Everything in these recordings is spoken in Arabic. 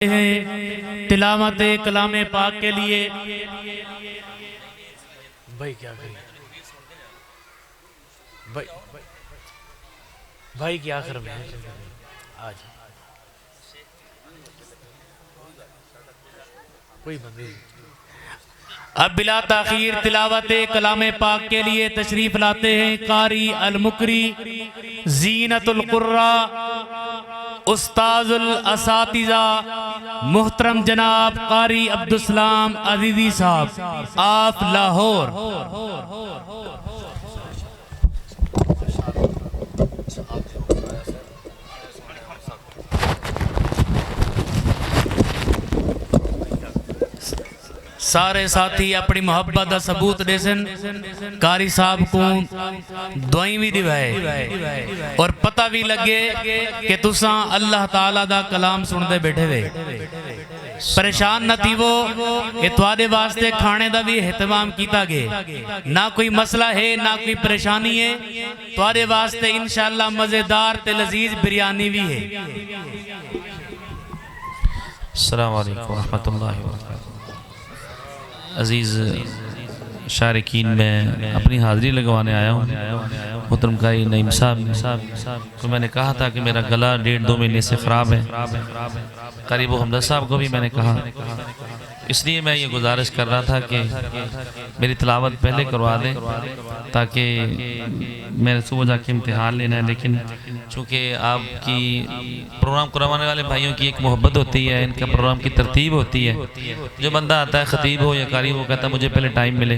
हैं तिलावत कलाम पाक के लिए। भाई क्या करें भाई, भाई क्या कर में आज कोई बंदे। अब बिला ताखीर तिलावत कलाम पाक के लिए तशरीफ लाते हैं कारी अल मुकरी जीनतुल कुर्रा उस्ताजुल असातिज़ा मुहतरम जनाब कारी अब्दुस्सलाम अजीज़ी साहब आप लाहौर। सारे साथी अपनी मोहब्बत का सबूत देसन कारी साहब को दुआई भी दिवाए और पता भी लगे कि तुसा अल्लाह ताला दा कलाम सुनते बैठे वे। परेशान न थी वो थोड़े वास्ते खाने का भी एहतमाम किया गया, ना कोई मसला है ना कोई परेशानी है। थोड़े वास्ते इंशाअल्लाह मज़ेदार ते लजीज बिरयानी भी है। अस्सलाम वालेकुम रहमतुल्लाहि व बरकातहू। अज़ीज़ शारिकीन में अपनी हाज़िरी लगवाने आया हूँ। मुहतरम कारी नईम साहब को मैंने कहा था कि मेरा गला 1.5-2 महीने से ख़राब है। करीब हमदा साहब को भी मैंने कहा, इसलिए मैं ये गुजारिश कर रहा था कि मेरी तिलावत पहले करवा दें ताकि मैंने सुबह जाके इम्तिहान लेना है। लेकिन चूँकि आपकी प्रोग्राम करवाने वाले भाइयों की एक मोहब्बत होती है, इनका प्रोग्राम की तरतीब होती है। जो बंदा आता है ख़तीब हो या कारी, वो कहता है मुझे पहले टाइम मिले,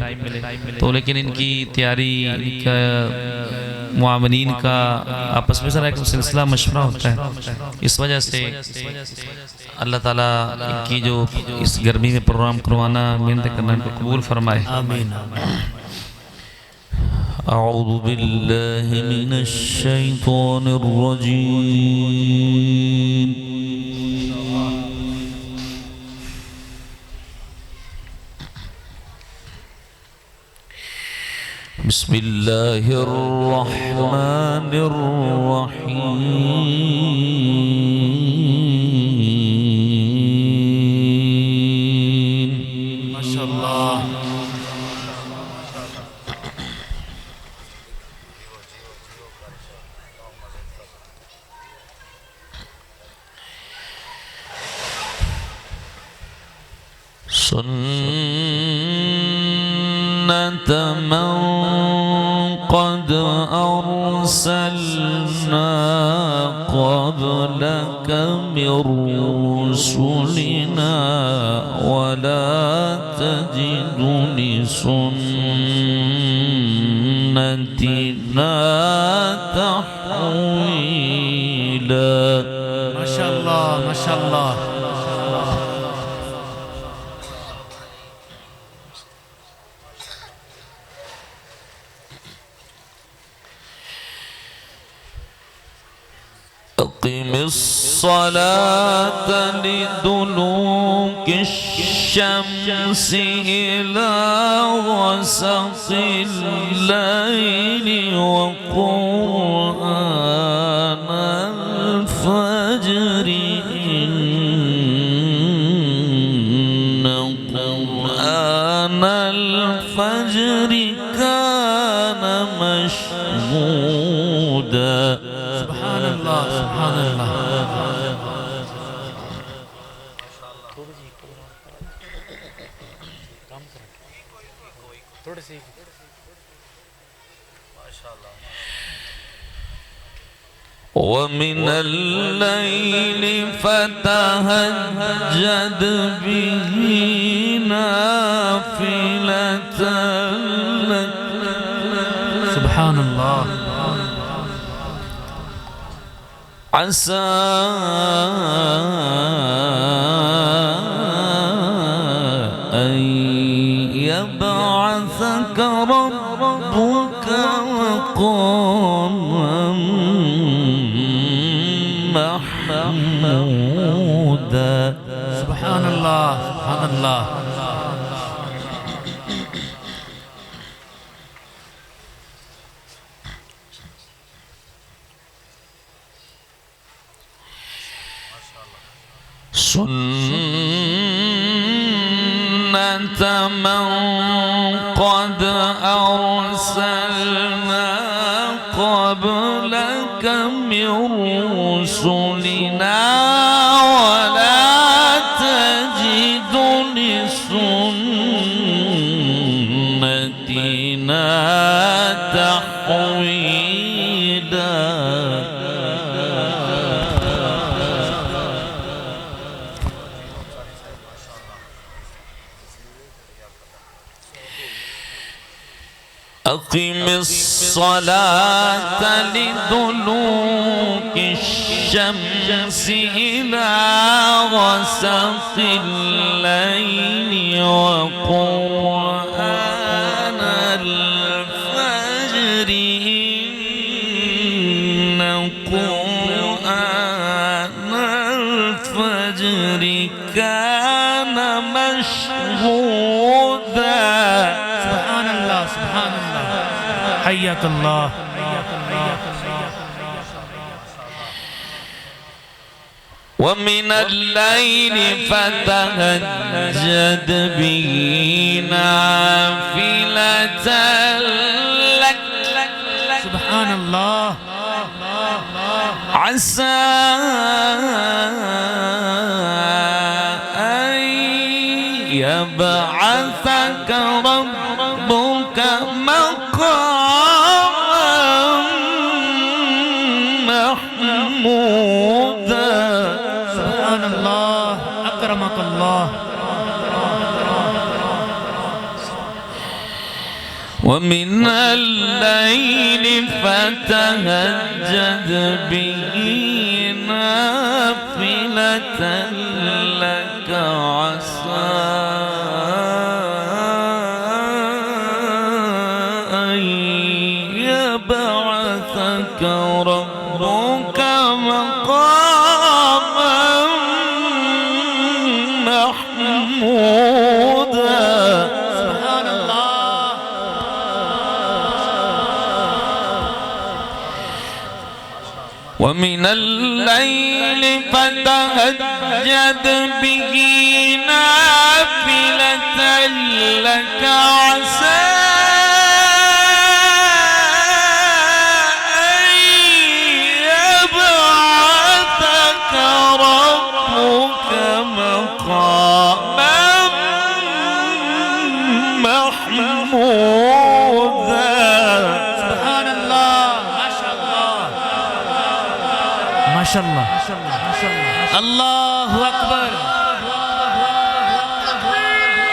तो लेकिन इनकी तैयारी, इनका मुआवनीन का आपस में ज़रा एक सिलसिला मशवरा होता है। इस वजह से अल्लाह ताला इनकी जो इस गर्मी में प्रोग्राम करवाना, मेहनत करना इनको कबूल फरमाए। आमीन। अऊज़ु बिल्लाहि मिनश शैतानिर रजीम। बिस्मिल्लाहिर रहमानिर रहीम। माशाअल्लाह। सुन्नत मन क़द अरसलना क़ब्लक मिर रुसुलिना वला तजिदु लिसुन्नतिना तहवीला। माशाअल्लाह माशाअल्लाह। अक़िमिस्सलात लिदुलूकि श्शम्सि इला ग़सक़िल लैलि व क़ुरआनल फ़ज्रि इन्न क़ुरआनल फ़ज्रि कान मशहूदा। सुभान अल्लाह सुभान अल्लाह। थोड़े से वमिनल लैलि फ़तहज्जद बिही नाफ़िलतन लक। सुभान अल्लाह। असा अन यबअसक रब्बुक मक़ामन महमूदा। सुभान अल्लाह सुभान अल्लाह। سنة من قد أرسلنا قبلك من رسلنا ولا تجد لسنتنا تحويلا. أقم الصلاة لدلوك الشمس إلى غسق الليل وقرآن الفجر إن قرآن الفجر كان مشهودا. سبحان الله سبحان الله حياك الله. ومن الليل فتهجد به نافلة لك. سبحان الله. عسى أن يبعثك ربك مقاما محمودا. سبحان الله أكرمك الله. ومن الليل فتهجد به نافلة لك عسى أن يبعثك ربك مقاما محمودا. سبحان الله. ومن الليل فتهجد به نافلة لك عسى أن يبعثك ربك مقاما محمودا. سبحان الله ما شاء الله ما شاء الله. الله أكبر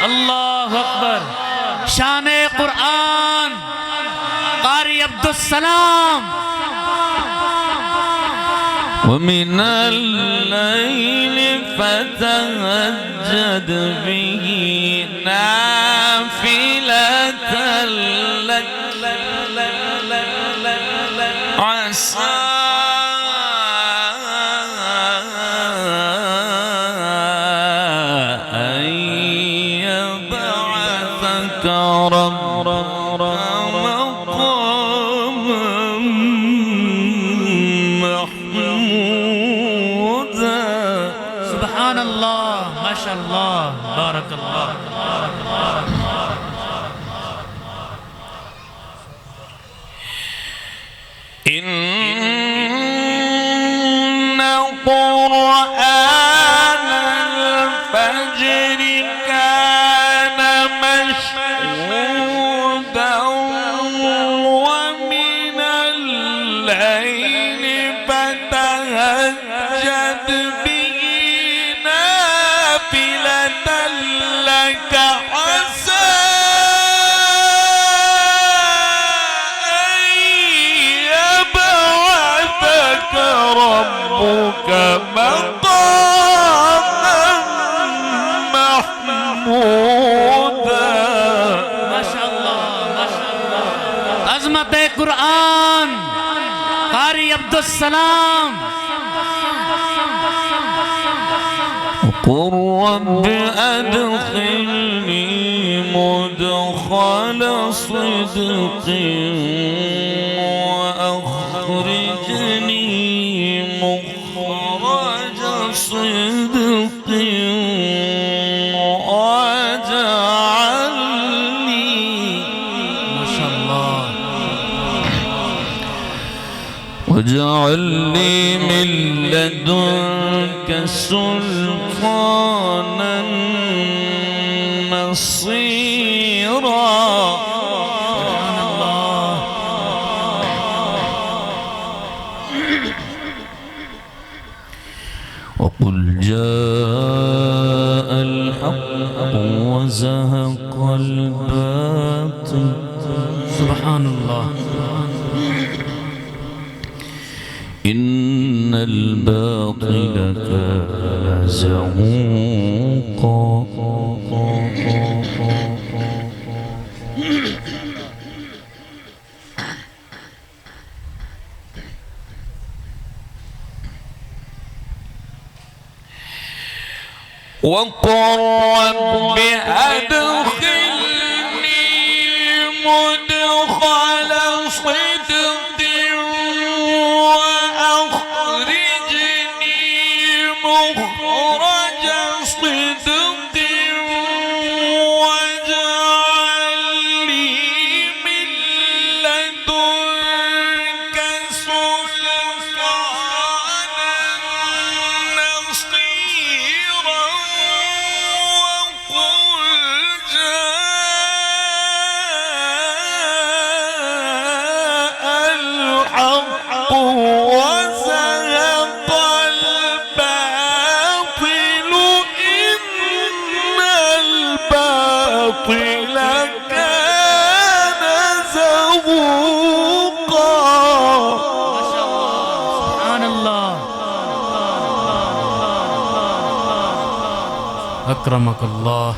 الله أكبر. शान कुरान कारी अब्दुस्सलाम. ومن الليل فتهجد به نافلة لك عسى أن يبعثك ربك مقاما محمودا. سبحان الله ما شاء الله بارك الله. إن قرآن الفجر كان مشهودا. ومن الليل فتهجد به نافلة لك عسى أن يبعثك ربك مقاما محمودا. ما شاء الله ما شاء الله. عظمت قرآن कारी अब्दुस्सलाम. قل رب أدخلني مدخل صدق وأخرجني مخرج صدق واجعل لي من لدنك سلطانا نصيرا. وقل جاء الحق وزهق الباطل. سبحان الله. إن الباطل كان زهوقا. وقل رب أدخلني مدخل صدق وأخرجني مخرج صدق واجعل لي من لدنك سلطانا نصيرا. وزهق الباطل إن الباطل كان زهوقا. سبحان الله. أكرمك الله.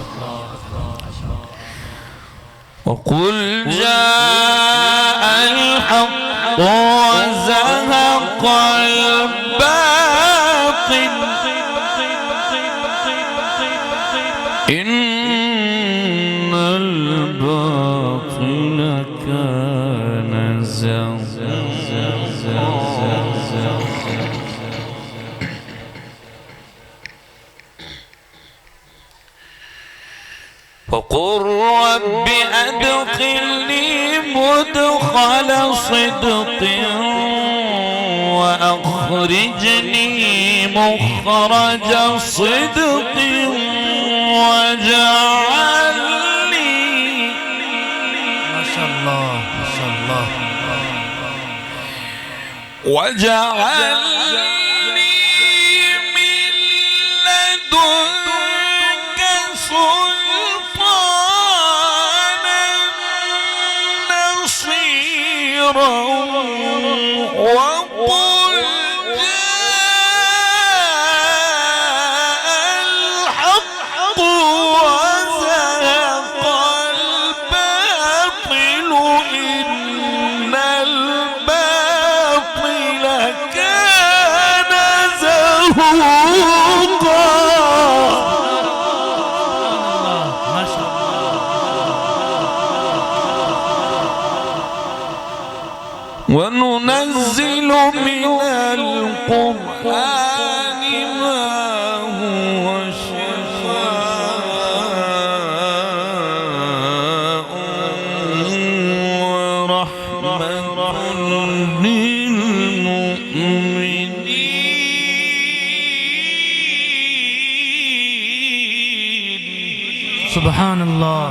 وقل جاء الحق وزهق الباطل إن الباطل كان زهوقا. وقل رب أدخلني مدخل صدق وأخرجني مخرج صدق واجعل لي. ما شاء الله ما شاء الله. واجعل لي من لدنك سلطانا نصيرا. وقل جاء الحق وزهق الباطل إن الباطل كان زهوقا. ما شاء الله. وننزل من القرآن ما هو شفاء ورحمة للمؤمنين. سبحان الله.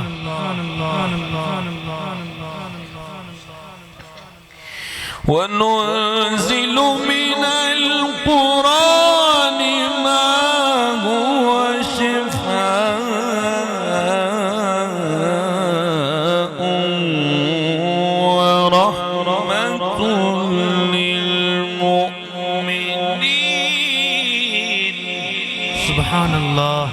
وننزل من القرآن ما هو شفاء ورحمة للمؤمنين. سبحان الله.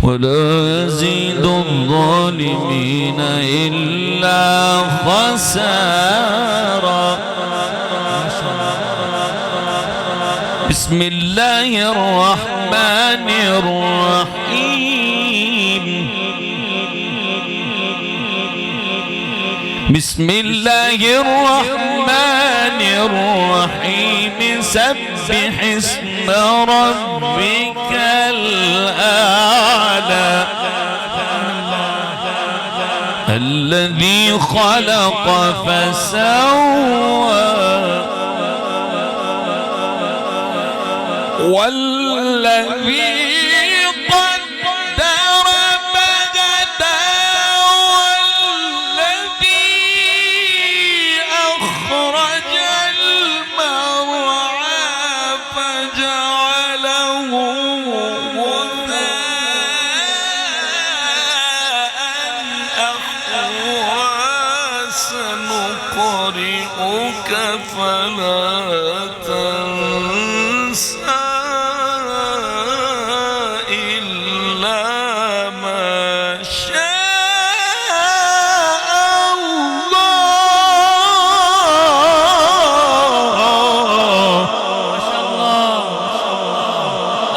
ولا يزيد الظالمين إلا خسارا. بسم الله الرحمن الرحيم. بسم الله الرحمن الرحيم. سبح اسم ربك الأعلى الذي خلق فسوى والذي قدر فهدى والذي أخرج المرعى فجعله سنقرئك فلا تنسى إلا ما شاء الله. ما شاء الله.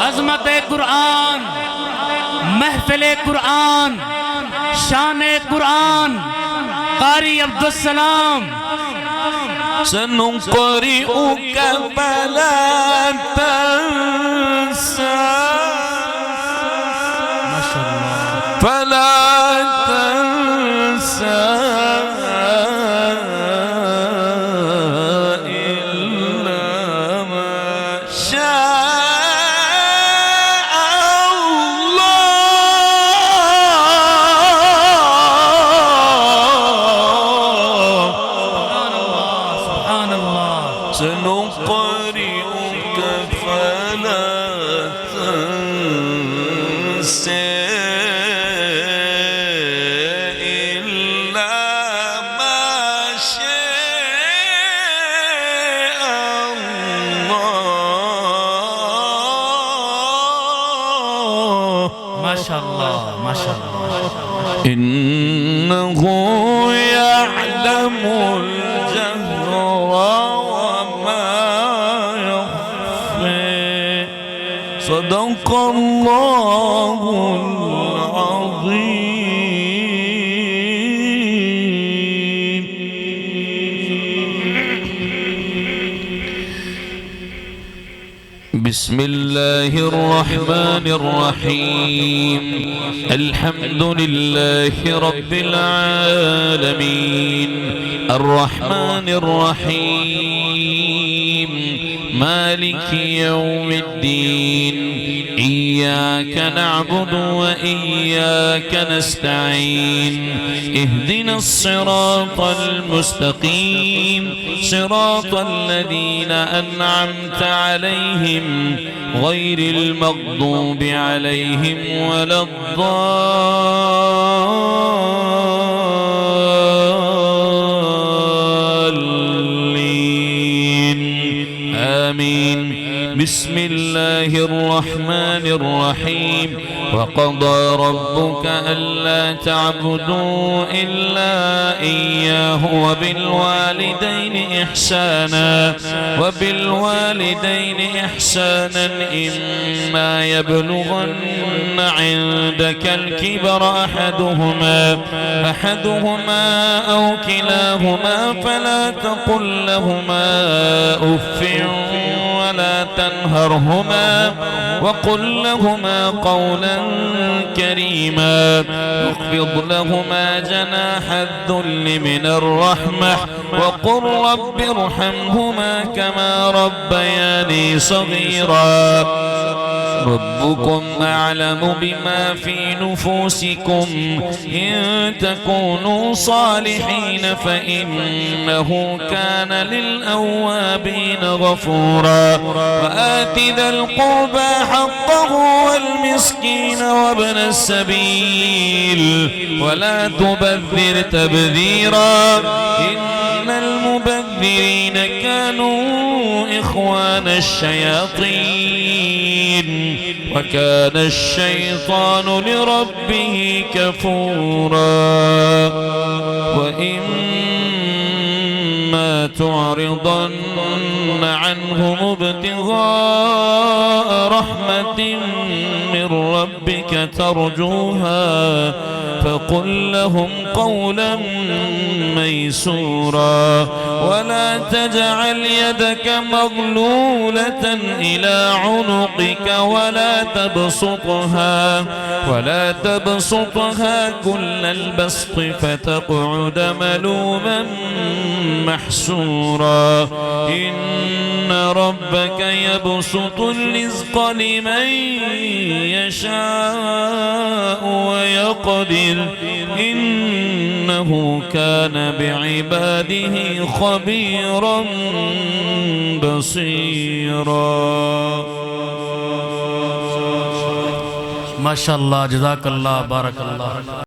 عظمت قرآن، محفل قرآن، شان قرآن. قاری عبدالسلام. سنقرئك فلا تنسى ما شاء الله. فلا تنسى إلا ما شاء الله. سبحان الله. سنقرئك فلا تنسى إلا ما شاء الله. ما شاء الله. ما شاء الله. إنه يعلم الجهر وما يخفي. صدق الله العظيم. بسم الله الرحمن الرحيم. الحمد لله رب العالمين الرحمن الرحيم مالك يوم الدين. إياك نعبد وإياك نستعين. اهدنا الصراط المستقيم صراط الذين أنعمت عليهم غير المغضوب عليهم ولا الضالين. آمين. بسم الله الرحمن الرحيم. وقضى ربك ألا تعبدوا إلا إياه وبالوالدين إحسانا إما يبلغن عندك الكبر أحدهما أو كلاهما فلا تقل لهما أف ولا تنهرهما وقل لهما قولا كريما. واخفض لهما جناح الذل من الرحمة وقل رب ارحمهما كما ربياني صغيرا. ربكم أعلم بما في نفوسكم إن تكونوا صالحين فإنه كان للأوابين غفورا. وآت ذا القربى حقه والمسكين وابن السبيل ولا تبذر تبذيرا إن المبذرين كانوا إخوان الشياطين وكان الشيطان لربه كفورا. وإما تعرضن عنهم عنهم ابتغاء رحمة من ربك ترجوها فقل لهم قولا ميسورا ولا تجعل يدك مغلولة إلى عنقك ولا تبسطها كل البسط فتقعد ملوما محسورا إن ربك يبسط الرزق لمن يشاء ويقدر إنه كان بعباده خبيرا بصيرا. माशाअल्लाह, जज़ाकल्लाह, बारकल्लाह।